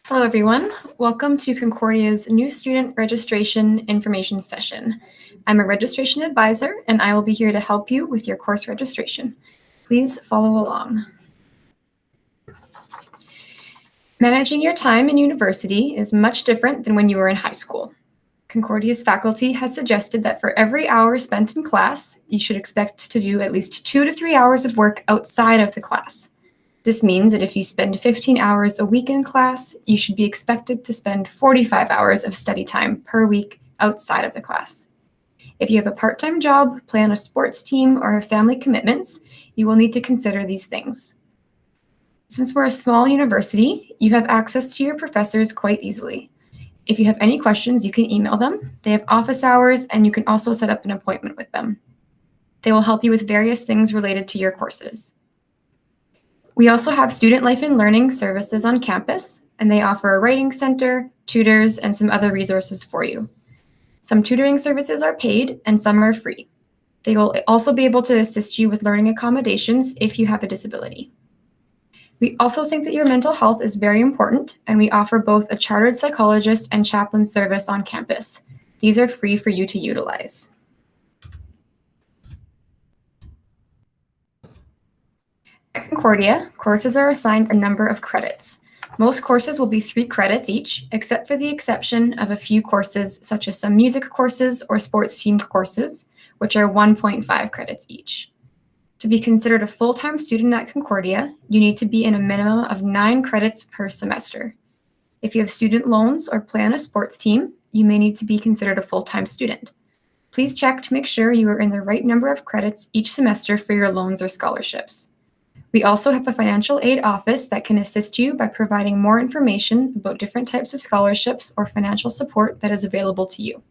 Hello, everyone. Welcome to Concordia's new student registration information session. I'm a registration advisor, and I will be here to help you with your course registration. Please follow along. Managing your time in university is much different than when you were in high school. Concordia's faculty has suggested that for every hour spent in class, you should expect to do at least 2 to 3 hours of work outside of the class. This means that if you spend 15 hours a week in class, you should be expected to spend 45 hours of study time per week outside of the class. If you have a part-time job, play on a sports team, or have family commitments, you will need to consider these things. Since we're a small university, you have access to your professors quite easily. If you have any questions, you can email them. They have office hours, and you can also set up an appointment with them. They will help you with various things related to your courses. We also have student life and learning services on campus, and they offer a writing center, tutors, and some other resources for you. Some tutoring services are paid, and some are free. They will also be able to assist you with learning accommodations if you have a disability. We also think that your mental health is very important, and we offer both a chartered psychologist and chaplain service on campus. These are free for you to utilize. At Concordia, courses are assigned a number of credits. Most courses will be 3 credits each, except for the exception of a few courses such as some music courses or sports team courses, which are 1.5 credits each. To be considered a full-time student at Concordia, you need to be in a minimum of 9 credits per semester. If you have student loans or play on a sports team, you may need to be considered a full-time student. Please check to make sure you are in the right number of credits each semester for your loans or scholarships. We also have a financial aid office that can assist you by providing more information about different types of scholarships or financial support that is available to you.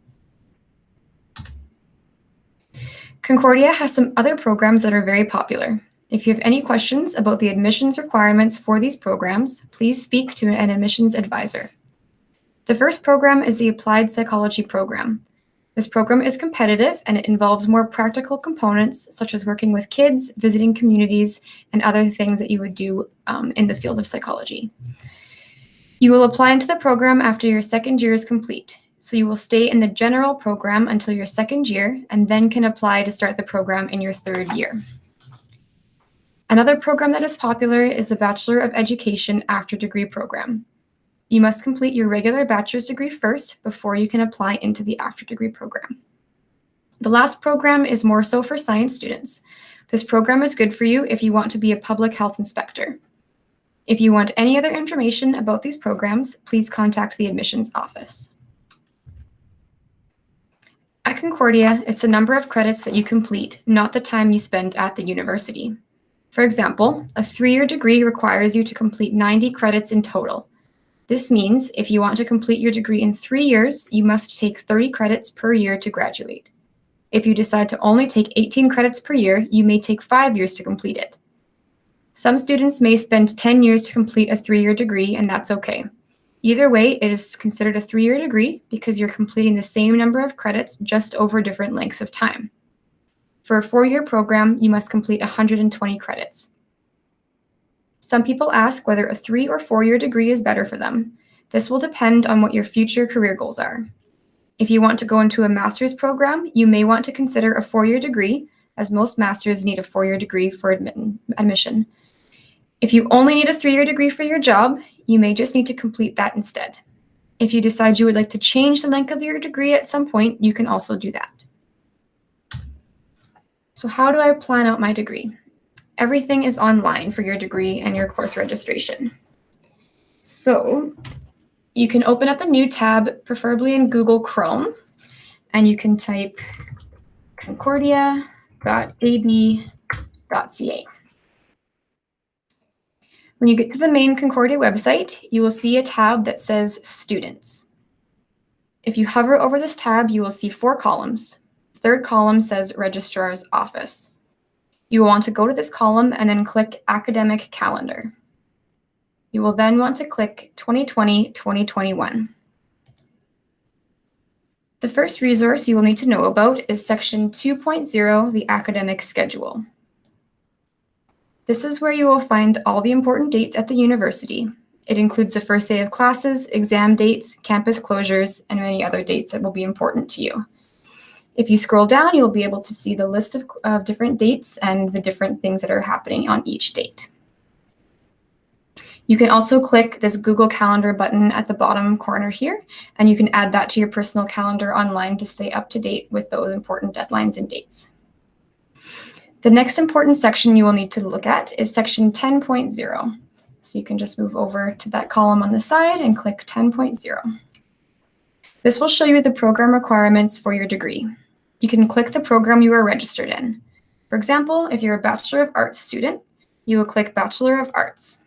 Concordia has some other programs that are very popular. If you have any questions about the admissions requirements for these programs, please speak to an admissions advisor. The first program is the Applied Psychology program. This program is competitive, and it involves more practical components such as working with kids, visiting communities, and other things that you would do in the field of psychology. You will apply into the program after your second year is complete. So you will stay in the general program until your second year, and then can apply to start the program in your third year. Another program that is popular is the Bachelor of Education After Degree program. You must complete your regular bachelor's degree first before you can apply into the after degree program. The last program is more so for science students. This program is good for you if you want to be a public health inspector. If you want any other information about these programs, please contact the admissions office. At Concordia, it's the number of credits that you complete, not the time you spend at the university. For example, a 3-year degree requires you to complete 90 credits in total. This means if you want to complete your degree in 3 years, you must take 30 credits per year to graduate. If you decide to only take 18 credits per year, you may take 5 years to complete it. Some students may spend 10 years to complete a 3-year degree, and that's okay. Either way, it is considered a 3-year degree because you're completing the same number of credits just over different lengths of time. For a 4-year program, you must complete 120 credits. Some people ask whether a 3- or 4-year degree is better for them. This will depend on what your future career goals are. If you want to go into a master's program, you may want to consider a 4-year degree, as most masters need a 4-year degree for admission. If you only need a 3-year degree for your job, you may just need to complete that instead. If you decide you would like to change the length of your degree at some point, you can also do that. So how do I plan out my degree? Everything is online for your degree and your course registration. So you can open up a new tab, preferably in Google Chrome, and you can type concordia.ab.ca. When you get to the main Concordia website, you will see a tab that says Students. If you hover over this tab, you will see 4 columns. The third column says Registrar's Office. You will want to go to this column and then click Academic Calendar. You will then want to click 2020-2021. The first resource you will need to know about is Section 2.0, the Academic Schedule. This is where you will find all the important dates at the university. It includes the first day of classes, exam dates, campus closures, and many other dates that will be important to you. If you scroll down, you'll be able to see the list of different dates and the different things that are happening on each date. You can also click this Google Calendar button at the bottom corner here, and you can add that to your personal calendar online to stay up to date with those important deadlines and dates. The next important section you will need to look at is section 10.0. So you can just move over to that column on the side and click 10.0. This will show you the program requirements for your degree. You can click the program you are registered in. For example, if you're a Bachelor of Arts student, you will click Bachelor of Arts.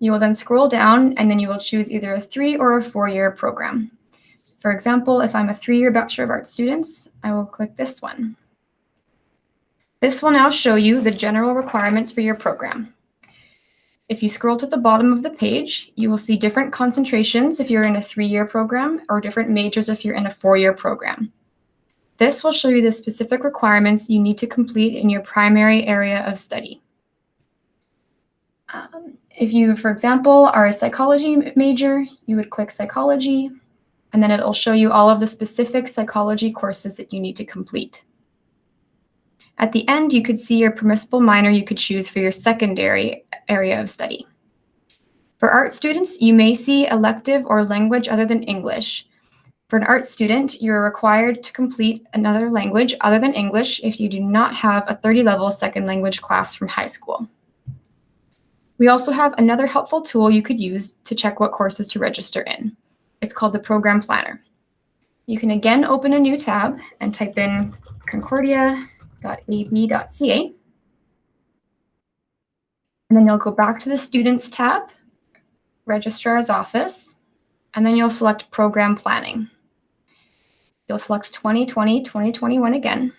You will then scroll down and then you will choose either a 3 or a 4-year program. For example, if I'm a 3-year Bachelor of Arts student, I will click this one. This will now show you the general requirements for your program. If you scroll to the bottom of the page, you will see different concentrations if you're in a 3-year program or different majors if you're in a 4-year program. This will show you the specific requirements you need to complete in your primary area of study. If you, for example, are a psychology major, you would click psychology, and then it'll show you all of the specific psychology courses that you need to complete. At the end, you could see your permissible minor you could choose for your secondary area of study. For art students, you may see elective or language other than English. For an art student, you're required to complete another language other than English if you do not have a 30-level second language class from high school. We also have another helpful tool you could use to check what courses to register in. It's called the Program Planner. You can again open a new tab and type in concordia.ab.ca. And then you'll go back to the Students tab, Registrar's Office, and then you'll select Program Planning. You'll select 2020-2021 again,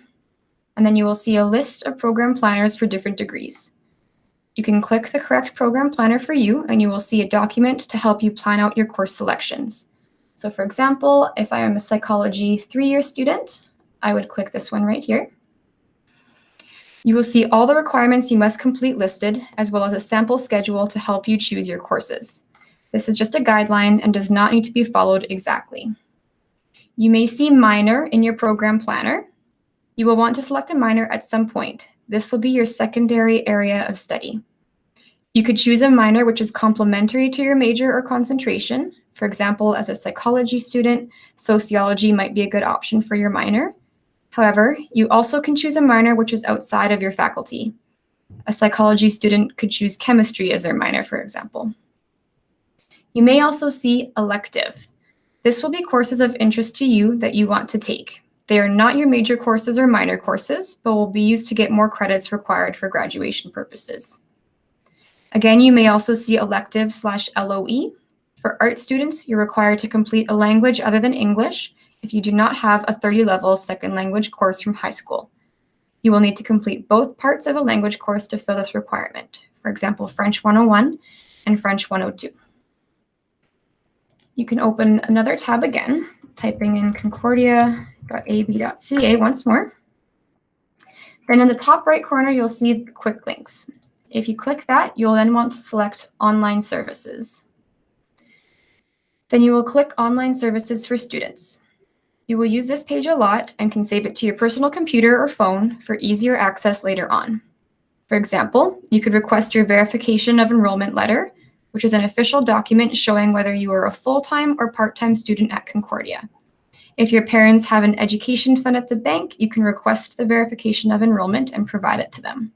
and then you will see a list of program planners for different degrees. You can click the correct program planner for you, and you will see a document to help you plan out your course selections. So for example, if I am a psychology 3-year student, I would click this one right here. You will see all the requirements you must complete listed, as well as a sample schedule to help you choose your courses. This is just a guideline and does not need to be followed exactly. You may see minor in your program planner. You will want to select a minor at some point. This will be your secondary area of study. You could choose a minor which is complementary to your major or concentration. For example, as a psychology student, sociology might be a good option for your minor. However, you also can choose a minor which is outside of your faculty. A psychology student could choose chemistry as their minor, for example. You may also see elective. This will be courses of interest to you that you want to take. They are not your major courses or minor courses, but will be used to get more credits required for graduation purposes. Again, you may also see elective/LOE. For art students, you're required to complete a language other than English if you do not have a 30-level second language course from high school. You will need to complete both parts of a language course to fill this requirement. For example, French 101 and French 102. You can open another tab again, typing in concordia.ab.ca once more. Then in the top right corner, you'll see quick links. If you click that, you'll then want to select Online Services. Then you will click Online Services for Students. You will use this page a lot and can save it to your personal computer or phone for easier access later on. For example, you could request your verification of enrollment letter, which is an official document showing whether you are a full-time or part-time student at Concordia. If your parents have an education fund at the bank, you can request the verification of enrollment and provide it to them.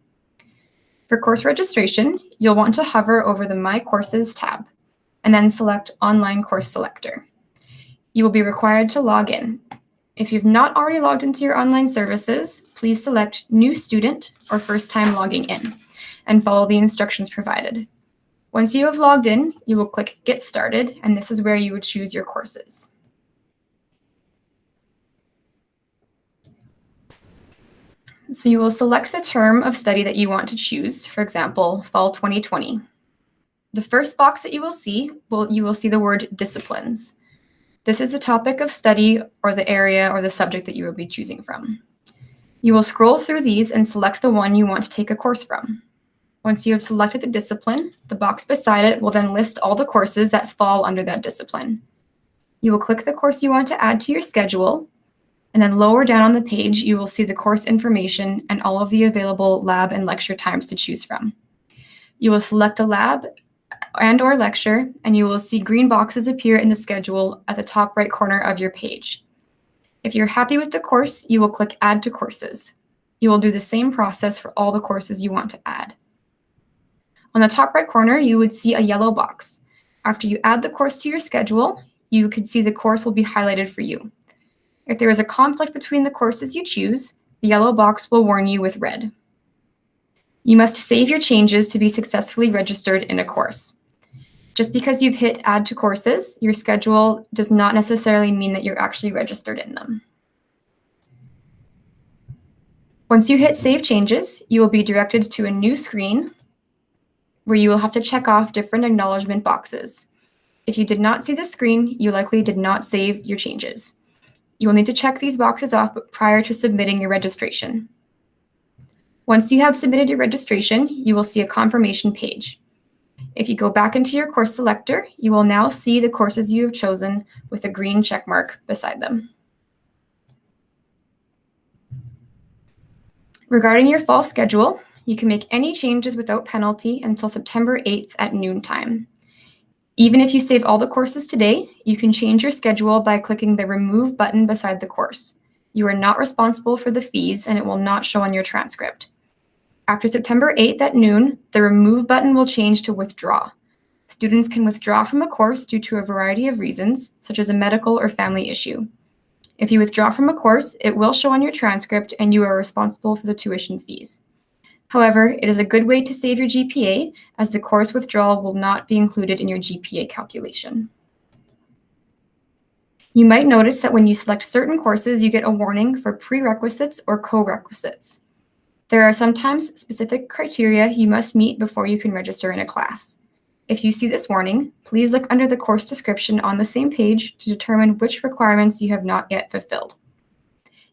For course registration, you'll want to hover over the My Courses tab and then select Online Course Selector. You will be required to log in. If you've not already logged into your online services, please select New Student or First Time Logging In and follow the instructions provided. Once you have logged in, you will click Get Started, and this is where you would choose your courses. So you will select the term of study that you want to choose, for example, Fall 2020. The first box that you will see the word Disciplines. This is the topic of study or the area or the subject that you will be choosing from. You will scroll through these and select the one you want to take a course from. Once you have selected the discipline, the box beside it will then list all the courses that fall under that discipline. You will click the course you want to add to your schedule, and then lower down on the page, you will see the course information and all of the available lab and lecture times to choose from. You will select a lab and/or lecture, and you will see green boxes appear in the schedule at the top right corner of your page. If you're happy with the course, you will click Add to Courses. You will do the same process for all the courses you want to add. On the top right corner, you would see a yellow box. After you add the course to your schedule, you could see the course will be highlighted for you. If there is a conflict between the courses you choose, the yellow box will warn you with red. You must save your changes to be successfully registered in a course. Just because you've hit Add to Courses, your schedule does not necessarily mean that you're actually registered in them. Once you hit Save Changes, you will be directed to a new screen where you will have to check off different acknowledgement boxes. If you did not see the screen, you likely did not save your changes. You will need to check these boxes off prior to submitting your registration. Once you have submitted your registration, you will see a confirmation page. If you go back into your course selector, you will now see the courses you have chosen with a green check mark beside them. Regarding your fall schedule, you can make any changes without penalty until September 8th at noontime. Even if you save all the courses today, you can change your schedule by clicking the Remove button beside the course. You are not responsible for the fees, and it will not show on your transcript. After September 8th at noon, the Remove button will change to Withdraw. Students can withdraw from a course due to a variety of reasons, such as a medical or family issue. If you withdraw from a course, it will show on your transcript, and you are responsible for the tuition fees. However, it is a good way to save your GPA, as the course withdrawal will not be included in your GPA calculation. You might notice that when you select certain courses, you get a warning for prerequisites or co-requisites. There are sometimes specific criteria you must meet before you can register in a class. If you see this warning, please look under the course description on the same page to determine which requirements you have not yet fulfilled.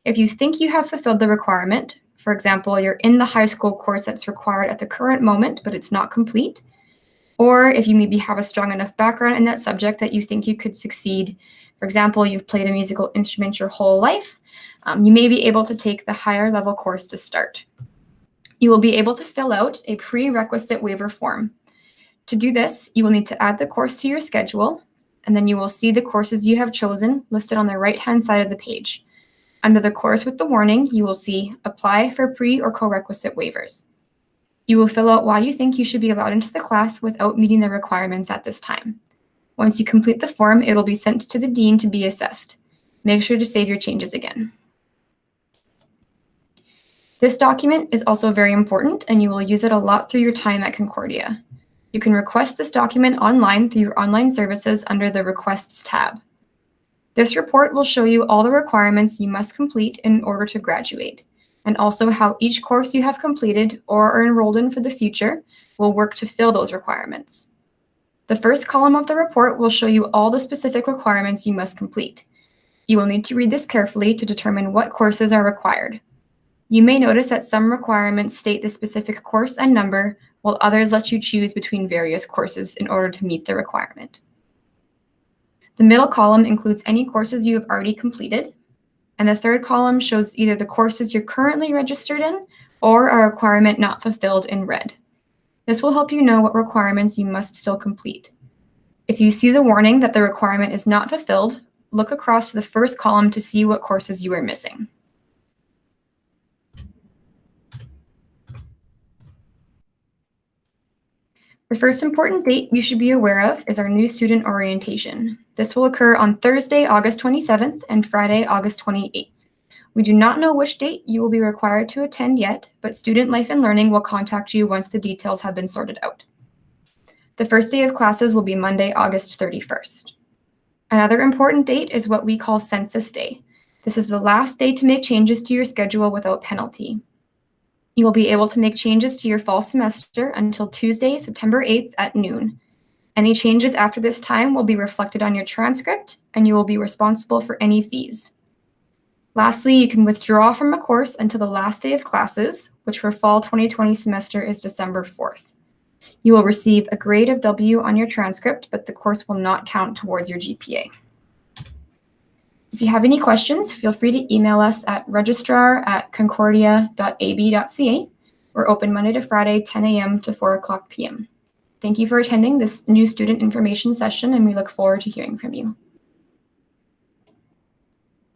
If you think you have fulfilled the requirement, for example, you're in the high school course that's required at the current moment, but it's not complete, or if you maybe have a strong enough background in that subject that you think you could succeed. For example, you've played a musical instrument your whole life, you may be able to take the higher level course to start. You will be able to fill out a prerequisite waiver form. To do this, you will need to add the course to your schedule, and then you will see the courses you have chosen listed on the right-hand side of the page. Under the course with the warning, you will see Apply for pre- or co-requisite waivers. You will fill out why you think you should be allowed into the class without meeting the requirements at this time. Once you complete the form, it will be sent to the dean to be assessed. Make sure to save your changes again. This document is also very important, and you will use it a lot through your time at Concordia. You can request this document online through your online services under the Requests tab. This report will show you all the requirements you must complete in order to graduate, and also how each course you have completed or are enrolled in for the future will work to fill those requirements. The first column of the report will show you all the specific requirements you must complete. You will need to read this carefully to determine what courses are required. You may notice that some requirements state the specific course and number, while others let you choose between various courses in order to meet the requirement. The middle column includes any courses you have already completed, and the third column shows either the courses you're currently registered in or a requirement not fulfilled in red. This will help you know what requirements you must still complete. If you see the warning that the requirement is not fulfilled, look across to the first column to see what courses you are missing. The first important date you should be aware of is our new student orientation. This will occur on Thursday, August 27th and Friday, August 28th. We do not know which date you will be required to attend yet, but Student Life and Learning will contact you once the details have been sorted out. The first day of classes will be Monday, August 31st. Another important date is what we call Census Day. This is the last day to make changes to your schedule without penalty. You will be able to make changes to your fall semester until Tuesday, September 8th at noon. Any changes after this time will be reflected on your transcript, and you will be responsible for any fees. Lastly, you can withdraw from a course until the last day of classes, which for fall 2020 semester is December 4th. You will receive a grade of W on your transcript, but the course will not count towards your GPA. If you have any questions, feel free to email us at registrar@concordia.ab.ca. We're open Monday to Friday, 10 a.m. to 4:00 p.m. Thank you for attending this new student information session, and we look forward to hearing from you.